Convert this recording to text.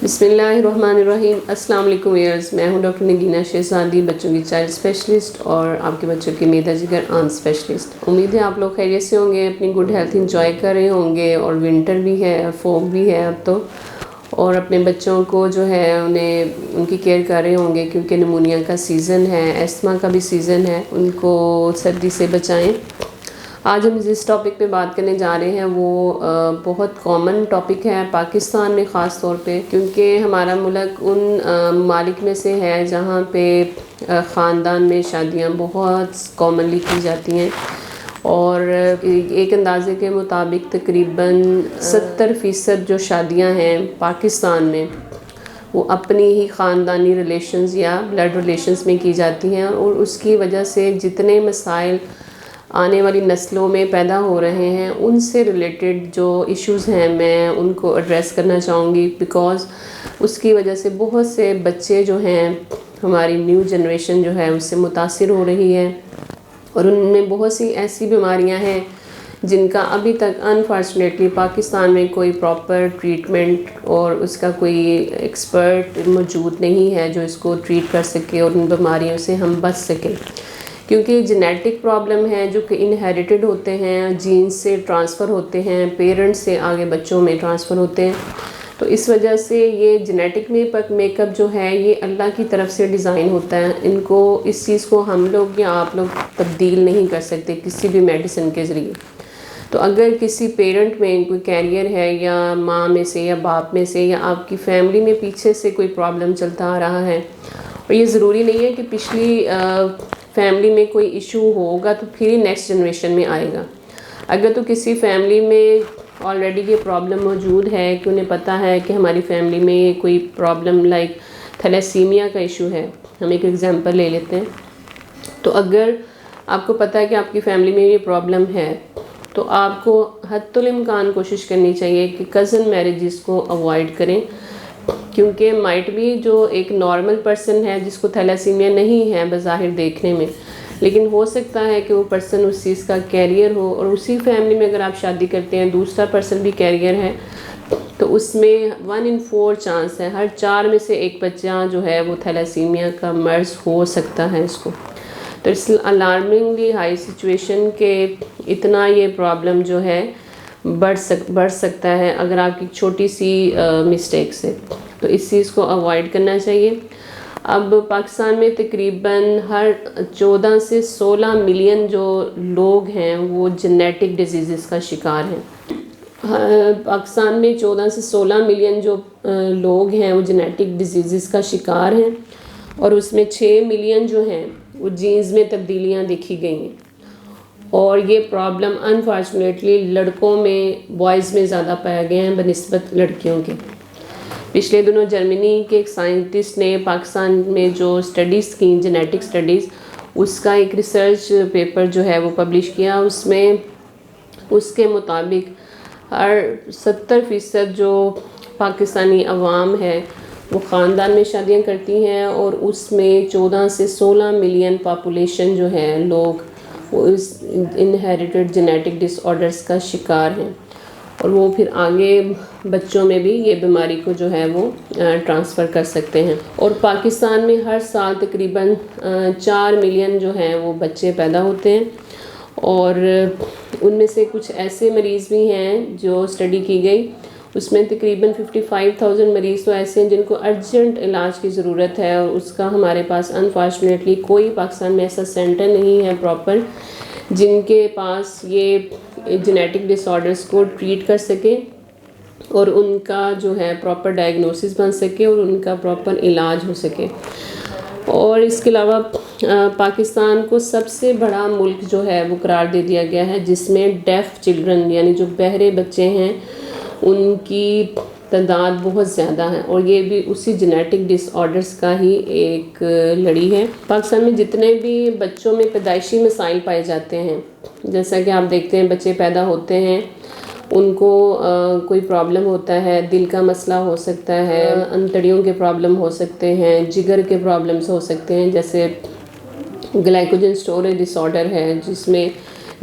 بسم اللہ الرحمن الرحیم۔ السلام علیکم ویئرز، میں ہوں ڈاکٹر نگینہ شہزادی، بچوں کی چائلڈ اسپیشلسٹ اور آپ کے بچوں کی میدا جگر آنت اسپیشلسٹ۔ امید ہے آپ لوگ خیریت سے ہوں گے، اپنی گڈ ہیلتھ انجوائے کر رہے ہوں گے، اور ونٹر بھی ہے، فوگ بھی ہے اب تو، اور اپنے بچوں کو جو ہے ان کی کیئر کر رہے ہوں گے کیونکہ نمونیا کا سیزن ہے، ایستما کا بھی سیزن ہے، ان کو سردی سے بچائیں۔ آج ہم جس ٹاپک پہ بات کرنے جا رہے ہیں وہ بہت کامن ٹاپک ہے پاکستان میں خاص طور پہ، کیونکہ ہمارا ملک ان ممالک میں سے ہے جہاں پہ خاندان میں شادیاں بہت کامنلی کی جاتی ہیں، اور ایک اندازے کے مطابق تقریباً 70% جو شادیاں ہیں پاکستان میں وہ اپنی ہی خاندانی ریلیشنز یا بلڈ ریلیشنز میں کی جاتی ہیں، اور اس کی وجہ سے جتنے مسائل آنے والی نسلوں میں پیدا ہو رہے ہیں ان سے ریلیٹڈ جو ایشوز ہیں میں ان کو ایڈریس کرنا چاہوں گی، بیکاز اس کی وجہ سے بہت سے بچے جو ہیں، ہماری نیو جنریشن جو ہے اس سے متاثر ہو رہی ہے، اور ان میں بہت سی ایسی بیماریاں ہیں جن کا ابھی تک انفارچونیٹلی پاکستان میں کوئی پراپر ٹریٹمنٹ اور اس کا کوئی ایکسپرٹ موجود نہیں ہے جو اس کو ٹریٹ کر سکے اور ان بیماریوں سے ہم بچ سکیں، کیونکہ جینیٹک پرابلم ہے جو کہ انہیریٹڈ ہوتے ہیں، جینز سے ٹرانسفر ہوتے ہیں، پیرنٹس سے آگے بچوں میں ٹرانسفر ہوتے ہیں، تو اس وجہ سے یہ جینیٹک میک اپ جو ہے یہ اللہ کی طرف سے ڈیزائن ہوتا ہے، ان کو اس چیز کو ہم لوگ یا آپ لوگ تبدیل نہیں کر سکتے کسی بھی میڈیسن کے ذریعے۔ تو اگر کسی پیرنٹ میں کوئی کیریئر ہے یا ماں میں سے یا باپ میں سے یا آپ کی فیملی میں پیچھے سے کوئی پرابلم چلتا آ رہا ہے، اور یہ ضروری نہیں ہے کہ پچھلی فیملی میں کوئی ایشو ہوگا تو پھر ہی نیکسٹ جنریشن میں آئے گا، اگر تو کسی فیملی میں آلریڈی یہ پرابلم موجود ہے کہ انہیں پتہ ہے کہ ہماری فیملی میں کوئی پرابلم لائک تھیلیسیمیا کا ایشو ہے، ہم ایک ایگزامپل لے لیتے ہیں، تو اگر آپ کو پتہ ہے کہ آپ کی فیملی میں یہ پرابلم ہے تو آپ کو حتی الامکان کوشش کرنی چاہیے کہ کزن میرجز کو اوائڈ کریں، کیونکہ مائٹ بھی جو ایک نارمل پرسن ہے جس کو تھیلیسیمیا نہیں ہے بظاہر دیکھنے میں، لیکن ہو سکتا ہے کہ وہ پرسن اس چیز کا کیریئر ہو، اور اسی فیملی میں اگر آپ شادی کرتے ہیں دوسرا پرسن بھی کیریئر ہے تو اس میں 1 in 4 چانس ہے، ہر 4 میں سے ایک بچہ جو ہے وہ تھیلیسیمیا کا مرض ہو سکتا ہے اس کو۔ تو اس الارمنگلی ہائی سچویشن کہ اتنا یہ پرابلم جو ہے بڑھ سکتا ہے اگر آپ کی چھوٹی سی مسٹیک سے، تو اس چیز کو اوائڈ کرنا چاہیے۔ اب پاکستان میں تقریباً ہر 14 سے 16 ملین جو لوگ ہیں وہ جینیٹک ڈیزیزز کا شکار ہیں، پاکستان میں 14 سے 16 ملین جو لوگ ہیں وہ جینیٹک ڈیزیزز کا شکار ہیں، اور اس میں 6 ملین جو ہیں وہ جینز میں تبدیلیاں دیکھی گئی ہیں، اور یہ پرابلم انفارچونیٹلی لڑکوں میں بوائز میں زیادہ پایا گیا ہے بنسبت لڑکیوں کے۔ پچھلے دنوں جرمنی کے ایک سائنٹسٹ نے پاکستان میں جو اسٹڈیز کی جینیٹک اسٹڈیز، اس کا ایک ریسرچ پیپر جو ہے وہ پبلش کیا، اس میں اس کے مطابق ہر 70% جو پاکستانی عوام ہے وہ خاندان میں شادیاں کرتی ہیں، اور اس میں 14 سے 16 ملین پاپولیشن جو ہے لوگ وہ اس انہیریٹڈ جینیٹک ڈس آرڈرز کا شکار ہیں، اور وہ پھر آگے بچوں میں بھی یہ بیماری کو جو ہے وہ ٹرانسفر کر سکتے ہیں۔ اور پاکستان میں ہر سال تقریباً 4 ملین جو ہیں وہ بچے پیدا ہوتے ہیں، اور ان میں سے کچھ ایسے مریض بھی ہیں جو اسٹڈی کی گئی، اس میں تقریباً 55,000 مریض تو ایسے ہیں جن کو ارجنٹ علاج کی ضرورت ہے، اور اس کا ہمارے پاس انفارچونیٹلی کوئی پاکستان میں ایسا سینٹر نہیں ہے پراپر جن کے پاس یہ جینیٹک ڈس آرڈرز کو ٹریٹ کر سکے اور ان کا جو ہے پراپر ڈائگنوسس بن سکے اور ان کا پراپر علاج ہو سکے۔ اور اس کے علاوہ پاکستان کو سب سے بڑا ملک جو ہے وہ قرار دے دیا گیا ہے جس میں ڈیف چلڈرن یعنی جو بہرے بچے ہیں ان کی تعداد بہت زیادہ ہے، اور یہ بھی اسی جینیٹک ڈس آرڈرز کا ہی ایک لڑی ہے۔ پاکستان میں جتنے بھی بچوں میں پیدائشی مسائل پائے جاتے ہیں، جیسا کہ آپ دیکھتے ہیں بچے پیدا ہوتے ہیں ان کو کوئی پرابلم ہوتا ہے، دل کا مسئلہ ہو سکتا ہے، انتڑیوں کے پرابلم ہو سکتے ہیں، جگر کے پرابلمس ہو سکتے ہیں، جیسے گلائکوجن سٹوریج ڈس آرڈر ہے جس میں